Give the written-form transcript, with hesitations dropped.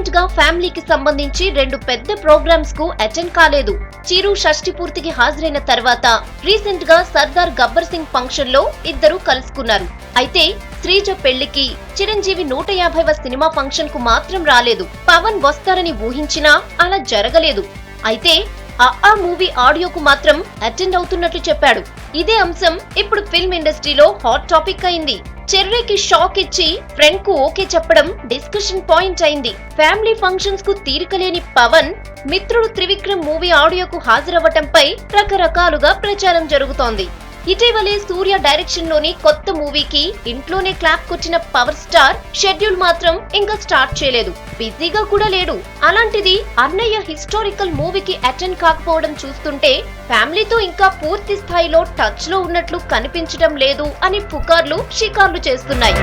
Recent గా ఫ్యామిలీకి సంబంధించి 2 పెద్ద ప్రోగ్రామ్స్ కు అటెండ్ కాలేదు. చిరు షష్ఠి పూర్తికి హాజరైన తర్వాత రీసెంట్ గా సర్దార్ గబ్బర్ సింగ్ ఫంక్షన్ లో ఇద్దరు కలుసుకున్నారు. అయితే శ్రీజ పెళ్లికి చిరంజీవి 150వ సినిమా ఫంక్షన్ కు మాత్రం రాలేదు. పవన్ వస్తారని ఊహించినా అలా జరగలేదు. అయితే ఆ మూవీ ఆడియోకు మాత్రం అటెండ్ అవుతున్నట్లు చెప్పాడు. ఇదే అంశం ఇప్పుడు ఫిల్మ్ ఇండస్ట్రీలో హాట్ టాపిక్ అయింది. చెర్రీకి షాక్ ఇచ్చి ఫ్రెండ్ కు ఓకే చెప్పడం డిస్కషన్ పాయింట్ అయింది. ఫ్యామిలీ ఫంక్షన్స్ కు తీరికలేని పవన్ మిత్రుడు త్రివిక్రమ్ మూవీ ఆడియోకు హాజరవ్వటంపై రకరకాలుగా ప్రచారం జరుగుతోంది. ఇటీవలే సూర్య డైరెక్షన్ లోని కొత్త మూవీకి ఇంట్లోనే క్లాప్ కొట్టిన పవర్ స్టార్ షెడ్యూల్ మాత్రం ఇంకా స్టార్ట్ చేయలేదు. బిజీగా కూడా లేడు. అలాంటిది అన్నయ్య హిస్టారికల్ మూవీకి అటెండ్ కాకపోవడం చూస్తుంటే ఫ్యామిలీతో ఇంకా పూర్తి స్థాయిలో టచ్ లో ఉన్నట్లు కనిపించడం లేదు అని పుకార్లు షికార్లు చేస్తున్నాయి.